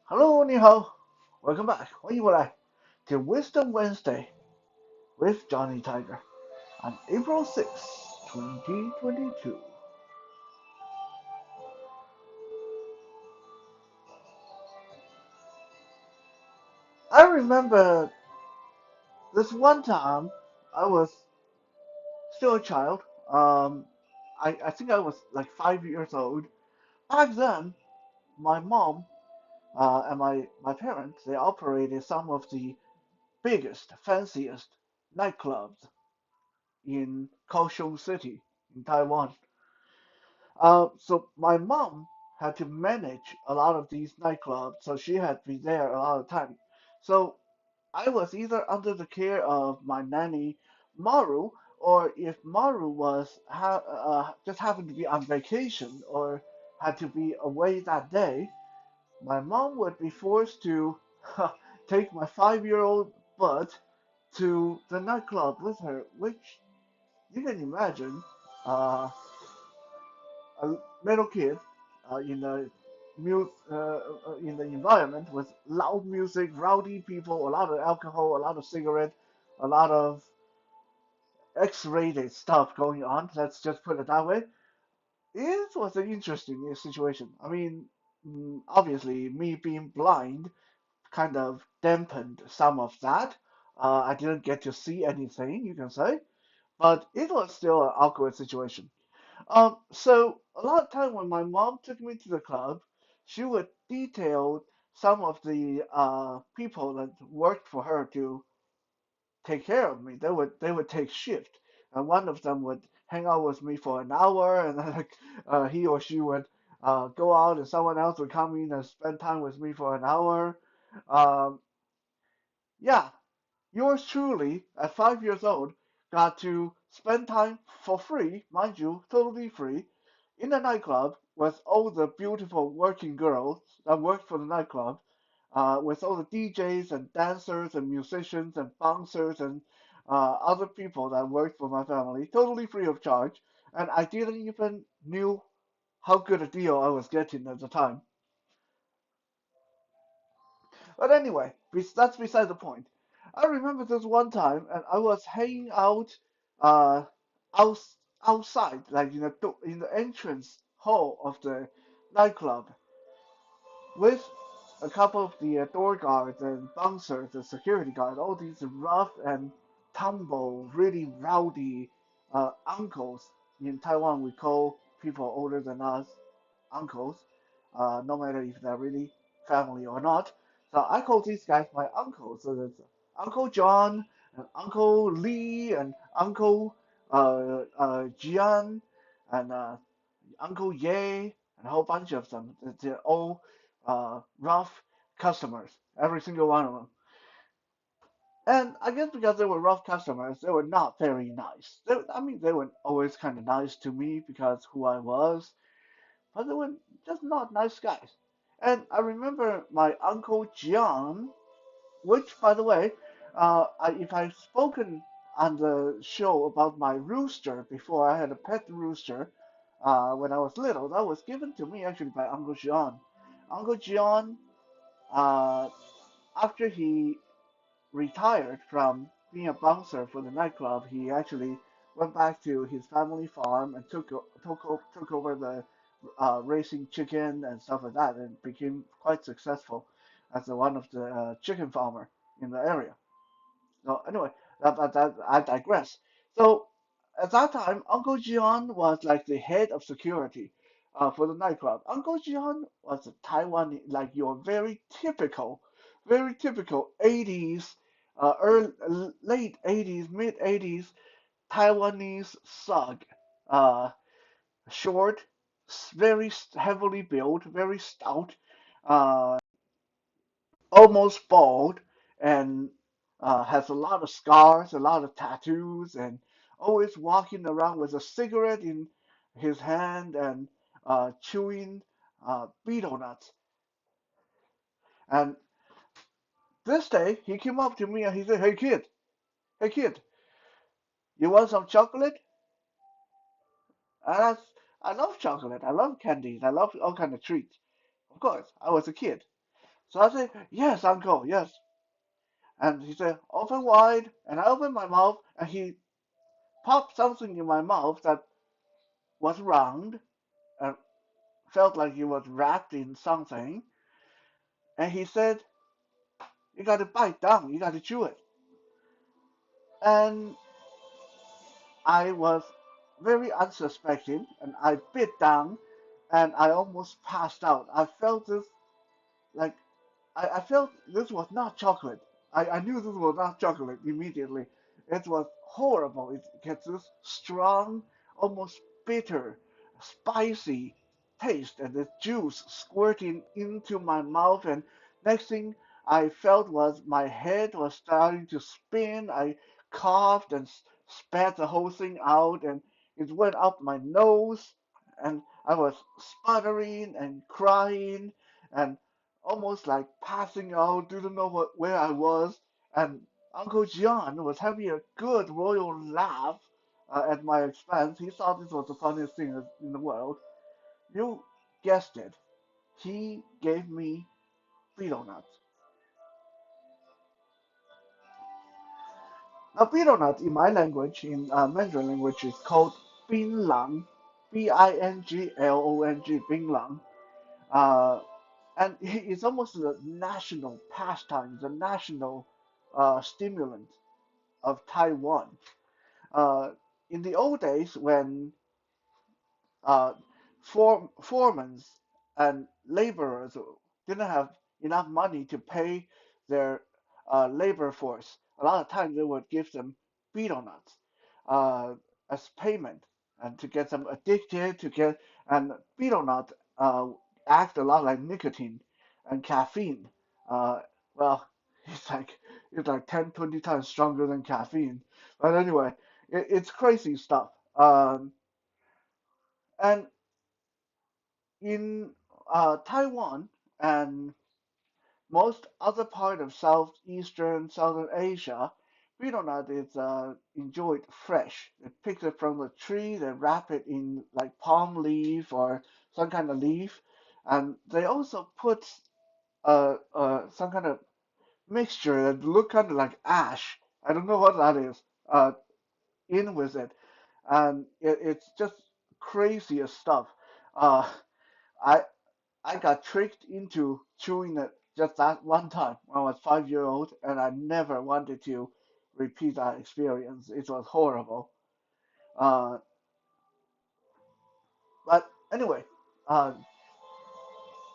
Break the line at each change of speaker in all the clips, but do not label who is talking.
Hello，你好，Welcome back，欢迎回来to Wisdom Wednesday with Johnny Tiger on April 6th, 2022. I remember this one time I was still a child. Um, I think I was like 5 years old. Back then, my mom and my parents they operated some of the biggest, fanciest nightclubs in Kaohsiung City in Taiwan. So my mom had to manage a lot of these nightclubs, so she had to be there a lot of time. So I was either under the care of my nanny Maru, or if Maru was just happened to be on vacation or had to be away that day, my mom would be forced to take my 5-year-old butt to the nightclub with her, which you can imagine. Uh, a little kid in the in the environment with loud music, rowdy people, a lot of alcohol, a lot of cigarette, a lot of X-rated stuff going on. Let's just put it that way. It was an interesting situation. I mean, obviously, me being blind kind of dampened some of that. I didn't get to see anything, you can say, but it was still an awkward situation. So a lot of time when my mom took me to the club, she would detail some of the people that worked for her to take care of me. They would take shift, and one of them would hang out with me for an hour, and then he or she would go out, and someone else would come in and spend time with me for an hour. Um, yeah, yours truly, at 5 years old, got to spend time for free, mind you, totally free, in the nightclub with all the beautiful working girls that worked for the nightclub, with all the DJs and dancers and musicians and bouncers and other people that worked for my family, totally free of charge. And I didn't even knew how good a deal I was getting at the time. But anyway, that's beside the point. I remember this one time, and I was hanging out, uh, outs outside, like in the entrance hall of the nightclub, with a couple of the door guards and bouncers, the security guard, all these rough and tumble, really rowdy uncles. In Taiwan, we call people older than us uncles, no matter if they're really family or not. So I call these guys my uncles. So there's Uncle John, and Uncle Lee, and Uncle Jian, and Uncle Ye, and a whole bunch of them. They're all rough customers, every single one of them. And I guess because they were rough customers, they were not very nice. I mean, they were always kind of nice to me because who I was, but they were just not nice guys. And I remember my Uncle John, which, by the way, if I've spoken on the show about my rooster before, I had a pet rooster when I was little. That was given to me actually by Uncle John. Uncle John, uh, after he retired from being a bouncer for the nightclub, he actually went back to his family farm and took over the raising chicken and stuff like that, and became quite successful as one of the chicken farmer in the area. So anyway, I digress. So at that time, Uncle Jian was like the head of security for the nightclub. Uncle Jian was a Taiwan, like your very typical 80s, late 80s, mid 80s Taiwanese thug. Uh, Short, very heavily built, very stout, uh, almost bald, and has a lot of scars, a lot of tattoos, and always walking around with a cigarette in his hand and chewing betel nuts. And this day, he came up to me and he said, hey kid, you want some chocolate?" And I love chocolate. I love candies. I love all kind of treats. Of course, I was a kid. So I said, yes, uncle, yes. And he said, open wide. And I opened my mouth, and he popped something in my mouth that was round and felt like it was wrapped in something. And he said, you got to bite down, you got to chew it. And I was very unsuspecting, and I bit down, and I almost passed out. I felt this like I felt this was not chocolate. I knew this was not chocolate immediately. It was horrible. It gets this strong, almost bitter, spicy taste, and the juice squirting into my mouth. And next thing I felt was my head was starting to spin. I coughed and spat the whole thing out, and it went up my nose, and I was sputtering and crying and almost like passing out, didn't know where I was, and Uncle John was having a good royal laugh at my expense. He thought this was the funniest thing in the world. You guessed it. He gave me betel nuts. Now, betel nuts in my language, in Mandarin language, is called binlang, Binglong, binlang. Uh, and it's almost the national pastime, the national stimulant of Taiwan. Uh, in the old days, when uh, foremen and laborers didn't have enough money to pay their labor force, a lot of times they would give them betel nuts uh, as payment and to get them addicted to get and betel nut act a lot like nicotine and caffeine. Uh, well, it's like it's like 10, 20 times stronger than caffeine. But anyway, it's crazy stuff. And in Taiwan and most other part of southeastern Southern Asia, betel nut is enjoyed fresh. They pick it from the tree, they wrap it in like palm leaf or some kind of leaf, and they also put some kind of mixture that look kind of like ash. I don't know what that is. In with it, and it's just craziest stuff. Uh, I I got tricked into chewing it just that one time when I was 5 years old, and I never wanted to repeat that experience. It was horrible. Uh, but anyway, uh,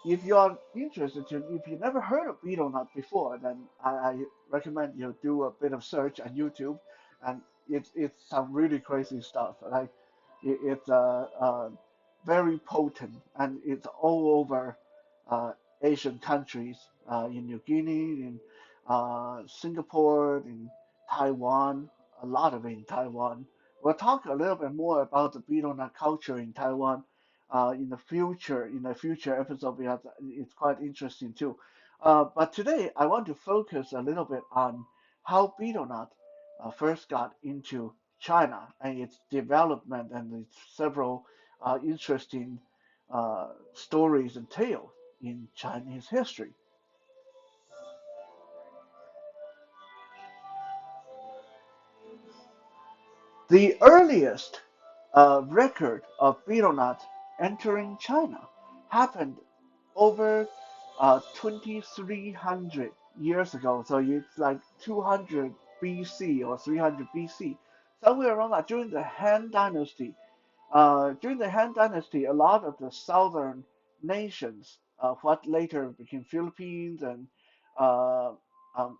if you are interested to, if you never heard of betel nut before, then I recommend you do a bit of search on YouTube, and it's some really crazy stuff. Like it's very potent, and it's all over Asian countries, in New Guinea, in Singapore, in Taiwan, a lot of it in Taiwan. We'll talk a little bit more about the betel nut culture in Taiwan in the future episode because it's quite interesting too. But today I want to focus a little bit on how betel nut first got into China and its development and its several interesting stories and tales in Chinese history. The earliest record of betel nut entering China happened over 2,300 years ago. So it's like 200 BC or 300 BC, somewhere around that during the Han Dynasty. During the Han Dynasty, a lot of the southern nations, what later became Philippines and uh, um,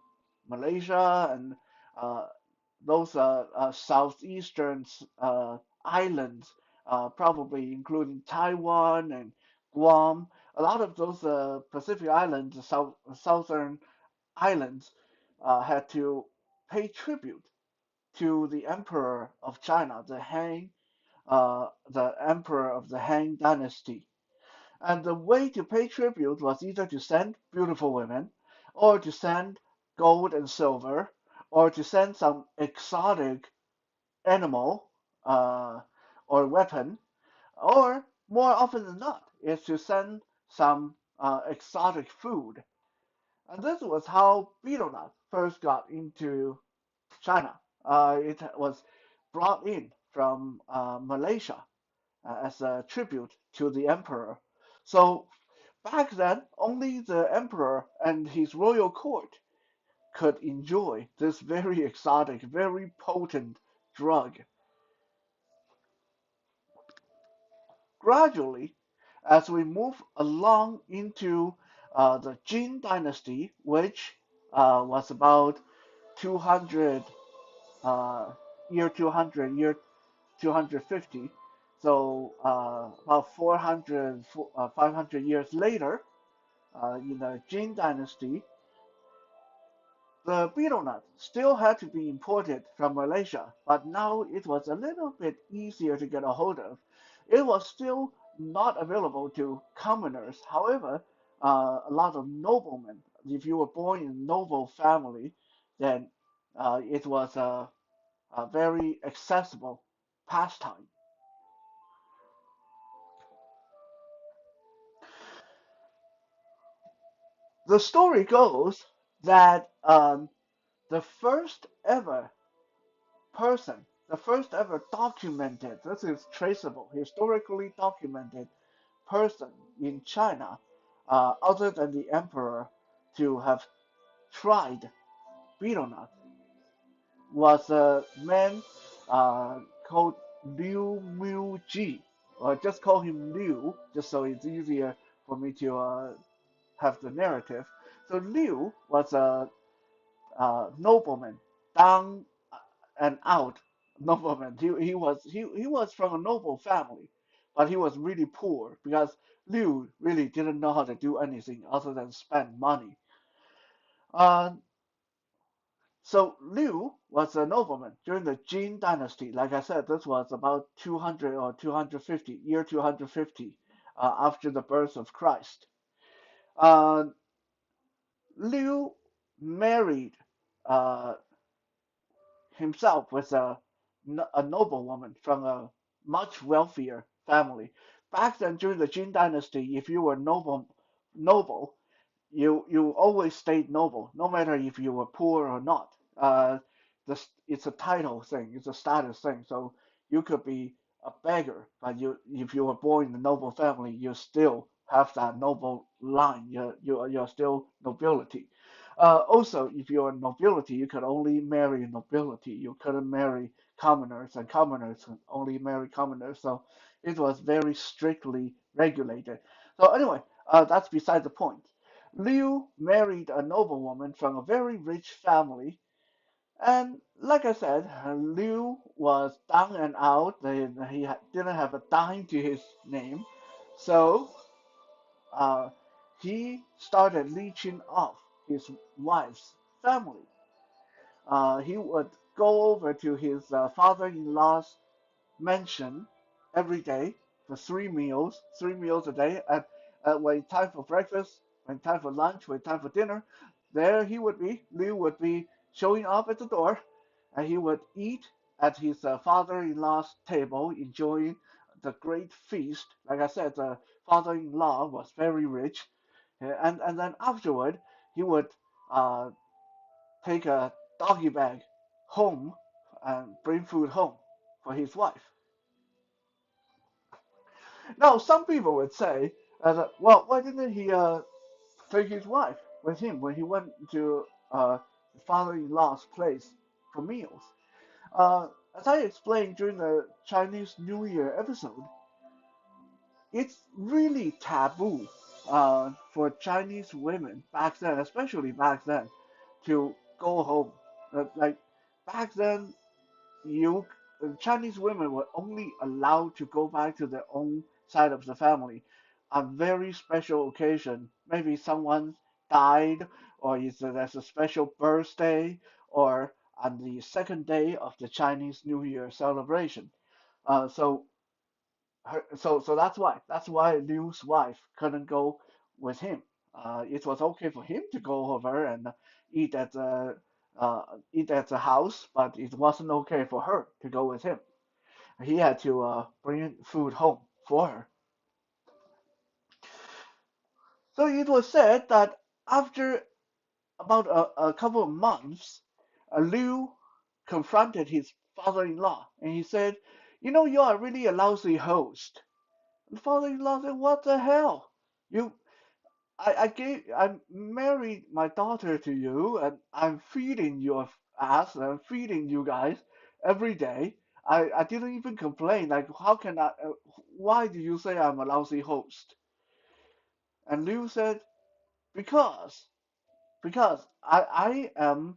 Malaysia and uh, those southeastern islands, probably including Taiwan and Guam, a lot of those Pacific islands, southern islands, had to pay tribute to the emperor of China, the emperor of the Han Dynasty. And the way to pay tribute was either to send beautiful women, or to send gold and silver, or to send some exotic animal or weapon, or more often than not, is to send some exotic food. And this was how betel nut first got into China. It was brought in from Malaysia as a tribute to the emperor. So back then, only the emperor and his royal court could enjoy this very exotic, very potent drug. Gradually, as we move along into the Jin dynasty, which was about 200, uh, year 200, year 250, so about 400, 500 years later, in the Jin dynasty, the betel nut still had to be imported from Malaysia, but now it was a little bit easier to get a hold of. It was still not available to commoners. However, a lot of noblemen, if you were born in a noble family, then it was a very accessible pastime. The story goes that the first ever the first ever documented, this is traceable, historically documented person in China, other than the emperor, to have tried betel nut was a man called Liu Mu Ji, or just call him Liu, just so it's easier for me to have the narrative. So Liu was a nobleman, down and out nobleman. He was from a noble family, but he was really poor because Liu really didn't know how to do anything other than spend money. Uh, so Liu was a nobleman during the Jin dynasty. Like I said, this was about 200 or 250, year 250, after the birth of Christ. Uh, Liu married uh, himself with a noblewoman from a much wealthier family. Back then, during the Jin dynasty, if you were noble, you always stayed noble, no matter if you were poor or not. It's a title thing, it's a status thing. So you could be a beggar, but if you were born in a noble family, you still have that noble line. You're still nobility. Also, if you're nobility, you could only marry nobility. You couldn't marry commoners, and commoners could only marry commoners. So it was very strictly regulated. So anyway, that's beside the point. Liu married a noblewoman from a very rich family, and like I said, Liu was down and out. Didn't have a dime to his name, so uh, he started leeching off his wife's family. He would go over to his father-in-law's mention every day for three meals a day. When time for breakfast, when time for lunch, when time for dinner, there he would be. Liu would be showing up at the door, and he would eat at his father-in-law's table, enjoying the great feast. Like I said, the father-in-law was very rich, and then afterward he would uh, take a doggy bag home and bring food home for his wife. Now, some people would say, well, why didn't he take his wife with him when he went to his father-in-law's place for meals? As I explained during the Chinese New Year episode, it's really taboo for Chinese women back then, especially back then, to go home. Like back then, you Chinese women were only allowed to go back to their own side of the family on very special occasion. Maybe someone died, or there's a special birthday, or on the second day of the Chinese New Year celebration. So that's why Liu's wife couldn't go with him. It was okay for him to go over and eat at the eat at the house, but it wasn't okay for her to go with him. He had to bring food home for her. So it was said that after about a couple of months, Liu confronted his father-in-law and he said, "You know, you are really a lousy host." The father-in-law said, "What the hell? You, I married my daughter to you, and I'm feeding your ass, and I'm feeding you guys every day. I didn't even complain. Like, how can I? Why do you say I'm a lousy host?" And Liu said, "Because." Because I am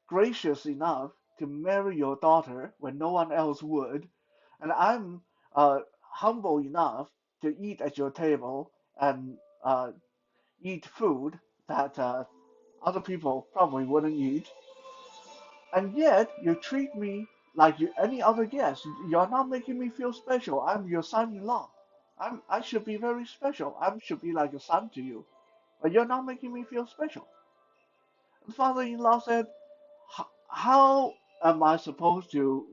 gracious enough to marry your daughter when no one else would, and I'm humble enough to eat at your table and eat food that other people probably wouldn't eat, and yet you treat me like any other guest. You're not making me feel special. I'm your son-in-law. I should be very special. I should be like a son to you, but you're not making me feel special. The father-in-law said, How am I supposed to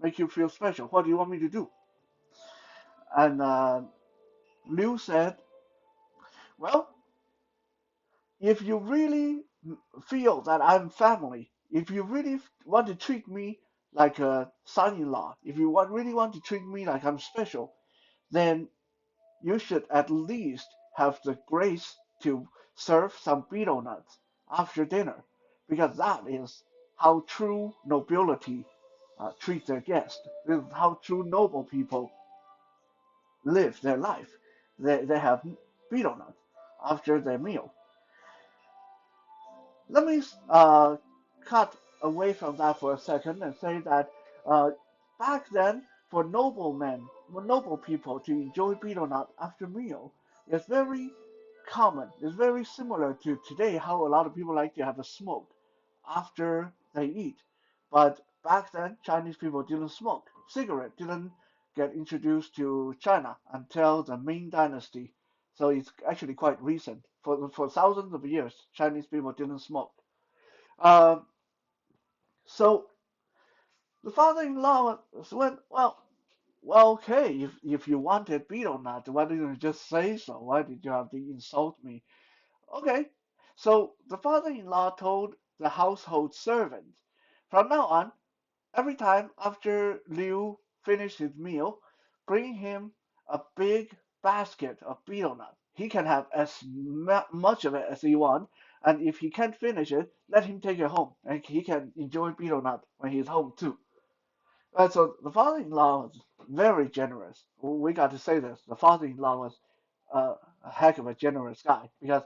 make you feel special? What do you want me to do?" And Liu said, "Well, if you really feel that I'm family, if you really want to treat me like a son-in-law, if you really want to treat me like I'm special, then you should at least have the grace to serve some betel nuts after dinner, because that is how true nobility treat their guests. This is how true noble people live their life. They have betel nuts after their meal. Let me cut away from that for a second and say that uh, back then, for noblemen, for noble people to enjoy betel nut after meal is very common. It's very similar to today, how a lot of people like to have a smoke after they eat. But back then, Chinese people didn't smoke. Cigarette didn't get introduced to China until the Ming Dynasty. So it's actually quite recent. For thousands of years, Chinese people didn't smoke. Um, so the father-in-law went, well, okay, if you wanted betel nut, why didn't you just say so? Why did you have to insult me? Okay. So the father-in-law told the household servant, from now on, every time after Liu finished his meal, bring him a big basket of betel nut. He can have as much of it as he wants, and if he can't finish it, let him take it home, and he can enjoy betel nut when he's home too. So the father-in-law was very generous. We got to say this. The father-in-law was a heck of a generous guy because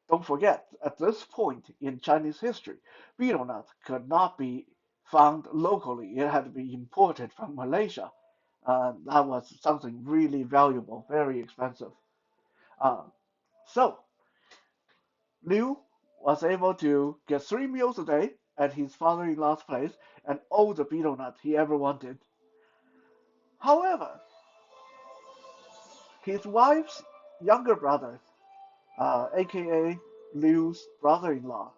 don't forget, at this point in Chinese history, betel nut could not be found locally. It had to be imported from Malaysia. That was something really valuable, very expensive. Uh, so Liu was able to get 3 meals a day at his father-in-law's place and all the betel nut he ever wanted. However, his wife's younger brother, aka Liu's brother-in-law,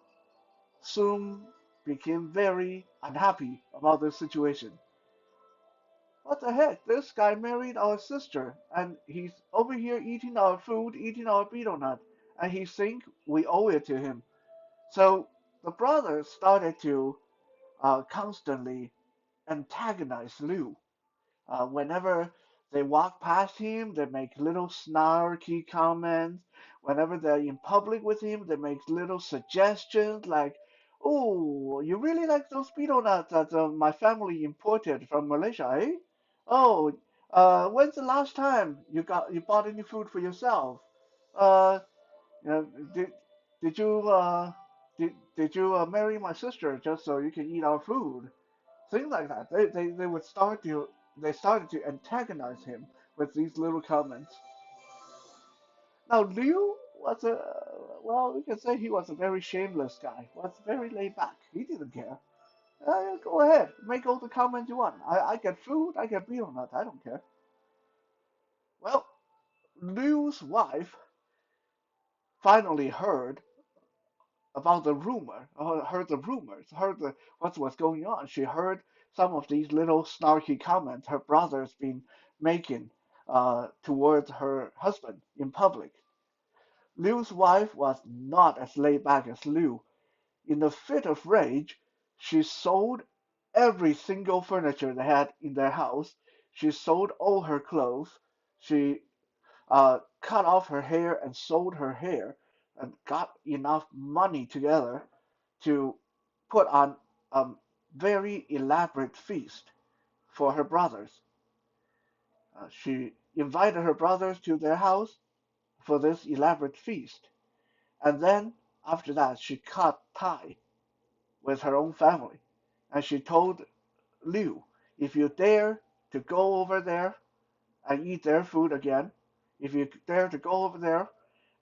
soon became very unhappy about the situation. What the heck? This guy married our sister, and he's over here eating our food, eating our betel nut, and he think we owe it to him. So the brothers started to constantly antagonize Liu. Whenever they walk past him, they make little snarky comments. Whenever they're in public with him, they make little suggestions like, "Oh, you really like those betel nuts that my family imported from Malaysia, eh? Oh, when's the last time you bought any food for yourself? Uh, you know, did you did you marry my sister just so you can eat our food?" Things like that. They would start to they started to antagonize him with these little comments. Now Liu was a well, we can say he was a very shameless guy. Was very laid back. He didn't care. Go ahead, make all the comments you want. I get food, I get betel nut. I don't care. Well, Liu's wife finally heard about the rumor, heard the rumors, heard what was going on. She heard some of these little snarky comments her brother's been making towards her husband in public. Liu's wife was not as laid back as Liu. in a fit of rage, she sold every single furniture they had in their house. She sold all her clothes. She cut off her hair and sold her hair and got enough money together to put on a very elaborate feast for her brothers. She invited her brothers to their house for this elaborate feast. And then, after that, she cut tie with her own family. And she told Liu, if you dare to go over there and eat their food again, if you dare to go over there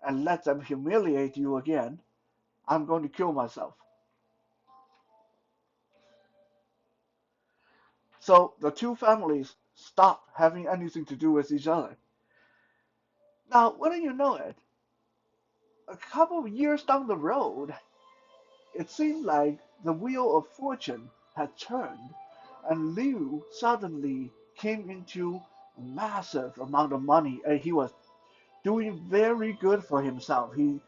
and let them humiliate you again, I'm going to kill myself. So the two families stopped having anything to do with each other. Now, wouldn't you know it, a couple of years down the road, it seemed like the wheel of fortune had turned, and Liu suddenly came into a massive amount of money, and he was doing very good for himself. He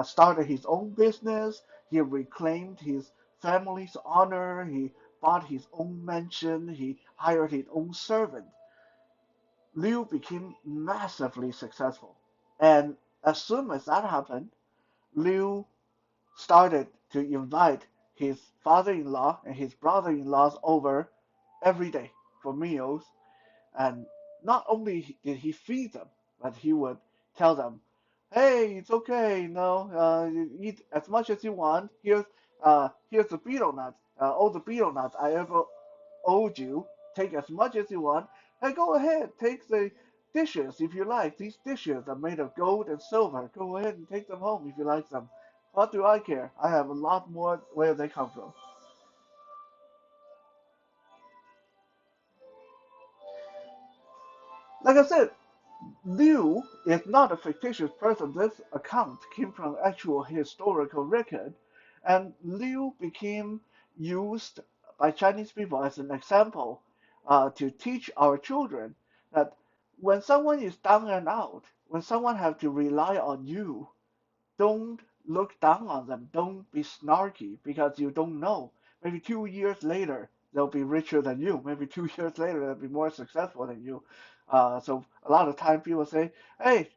started his own business. He reclaimed his family's honor. He bought his own mansion. He hired his own servant. Liu became massively successful. And as soon as that happened, Liu started to invite his father-in-law and his brother-in-laws over every day for meals. And not only did he feed them, but he would tell them, "Hey, it's okay, you eat as much as you want. Here's the betel nuts, all the betel nuts I ever owed you. Take as much as you want. Hey, go ahead, take the dishes if you like. These dishes are made of gold and silver. Go ahead and take them home if you like them. What do I care? I have a lot more where they come from." Like I said, Liu is not a fictitious person. This account came from actual historical record, and Liu became used by Chinese people as an example to teach our children that when someone is down and out, when someone have to rely on you, don't look down on them. Don't be snarky because you don't know. Maybe 2 years later, they'll be richer than you. Maybe 2 years later, they'll be more successful than you. So a lot of time people say, hey,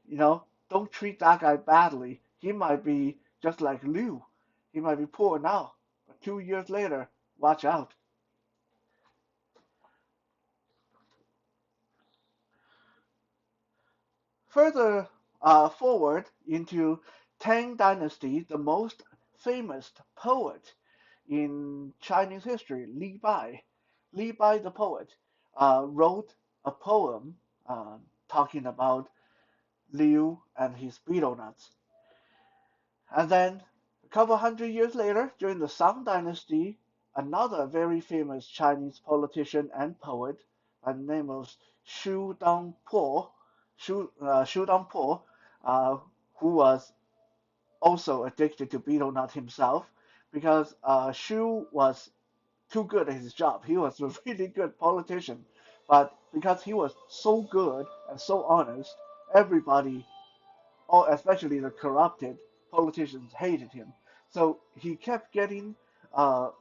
don't treat that guy badly. He might be just like Liu. He might be poor now, but 2 years later, watch out. Further forward into Tang Dynasty, the most famous poet in Chinese history, Li Bai. Li Bai, the poet, wrote a poem talking about Liu and his betel nuts. And then a couple hundred years later, during the Song Dynasty, another very famous Chinese politician and poet by the name of Shu Dongpo, Shu Dongpo, uh, who was also addicted to betel nut himself, because Shu was too good at his job. He was a really good politician, but because he was so good and so honest, everybody, or especially the corrupted politicians, hated him. So he kept getting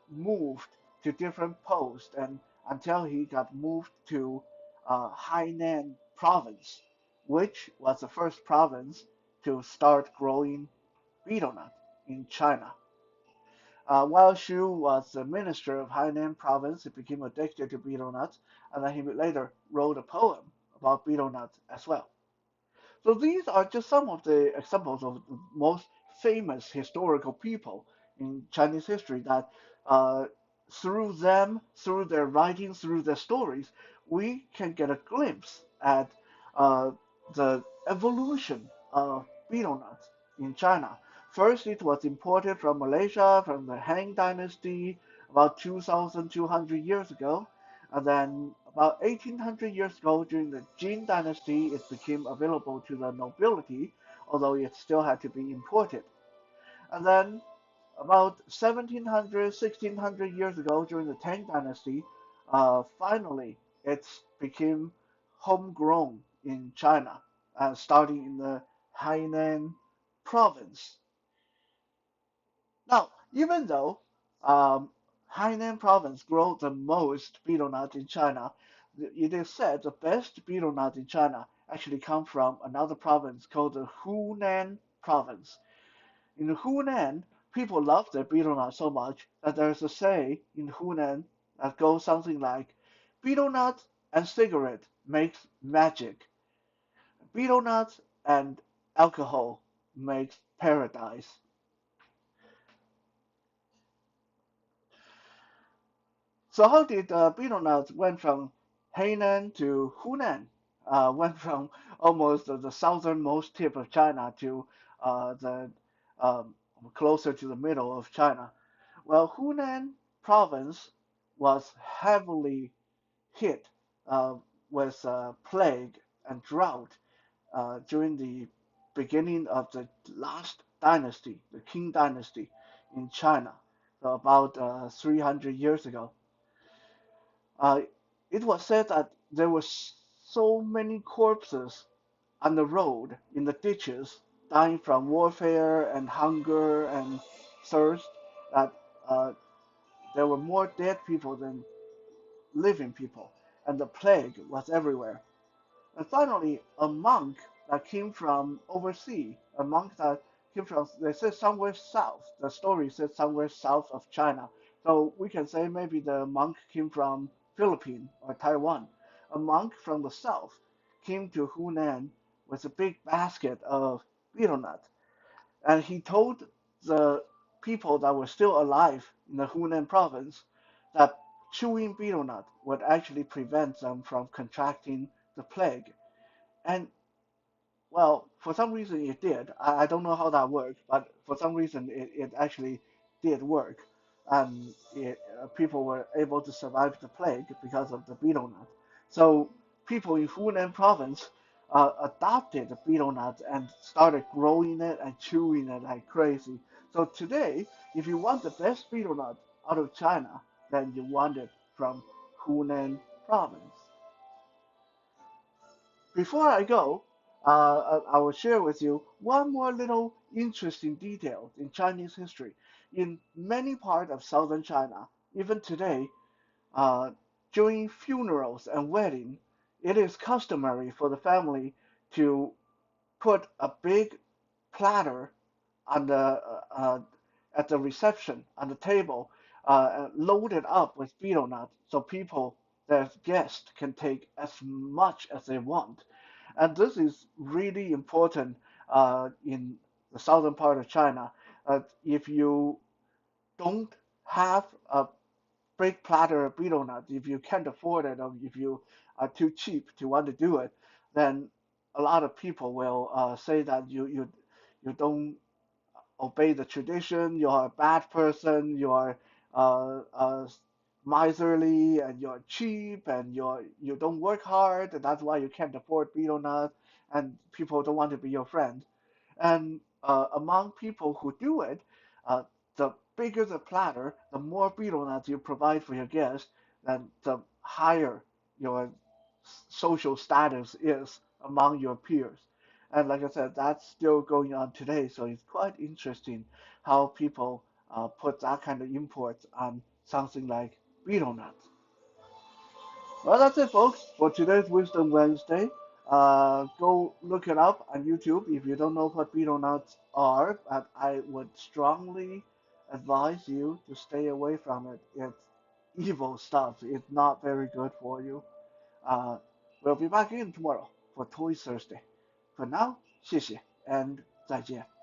moved to different posts, and until he got moved to Hainan province, which was the first province to start growing betel nut in China. While Xu was the minister of Hainan province, he became addicted to betel nuts, and then he later wrote a poem about betel nuts as well. So these are just some of the examples of the most famous historical people in Chinese history that uh, through them, through their writings, through their stories, we can get a glimpse at uh, the evolution of betel nuts in China. First, it was imported from Malaysia, from the Han Dynasty, about 2,200 years ago. And then about 1800 years ago, during the Jin Dynasty, it became available to the nobility, although it still had to be imported. And then about 1700, 1600 years ago, during the Tang Dynasty, finally it became homegrown in China, starting in the Hainan province. Now, Even though um, Hainan province grows the most betel nut in China, it is said the best betel nut in China actually come from another province called the Hunan province. In Hunan, people love their betel nut so much that there's a say in Hunan that goes something like, betel nut and cigarette makes magic. Betel nut and alcohol makes paradise. So how did betel nut went from Hainan to Hunan? Went from almost the southernmost tip of China to the um, closer to the middle of China. Well, Hunan province was heavily hit uh, with plague and drought during the beginning of the last dynasty, the Qing dynasty in China, so about 300 years ago. Uh, it was said that there were so many corpses on the road, in the ditches, dying from warfare and hunger and thirst, that uh, there were more dead people than living people, and the plague was everywhere. And finally, a monk that came from overseas, a monk that came from, they said somewhere south. The story said somewhere south of China. So we can say maybe the monk came from Philippines or Taiwan. A monk from the south came to Hunan with a big basket of betel nut, and he told the people that were still alive in the Hunan province that chewing betel nut would actually prevent them from contracting the plague. And well, for some reason it did. I don't know how that worked, but for some reason it actually did work. And people were able to survive the plague because of the betel nut. So people in Hunan province adopted the betel nut and started growing it and chewing it like crazy. So today, if you want the best betel nut out of China, then you want it from Hunan province. Before I go, I will share with you one more little interesting detail in Chinese history. In many parts of southern China, even today, uh, during funerals and weddings, it is customary for the family to put a big platter on the at the reception on the table, loaded up with betel nut, so people, the guests, can take as much as they want. And this is really important in the southern part of China. If you don't have a big platter of betel nut, if you can't afford it, or if you are too cheap to want to do it, then a lot of people will say that you don't obey the tradition, you're a bad person, you're miserly, and you're cheap, and you don't work hard, and that's why you can't afford betel nut, and people don't want to be your friend. And among people who do it, uh, the bigger the platter, the more betel nuts you provide for your guest, then the higher your social status is among your peers. And like I said, that's still going on today, so it's quite interesting how people put that kind of import on something like betel nuts. Well, that's it, folks, for today's Wisdom Wednesday. Go look it up on YouTube if you don't know what betel nuts are, but I would strongly advise you to stay away from it. It's evil stuff. It's not very good for you. Uh, we'll be back in tomorrow for Toy Thursday. For now, 谢谢 and 再见.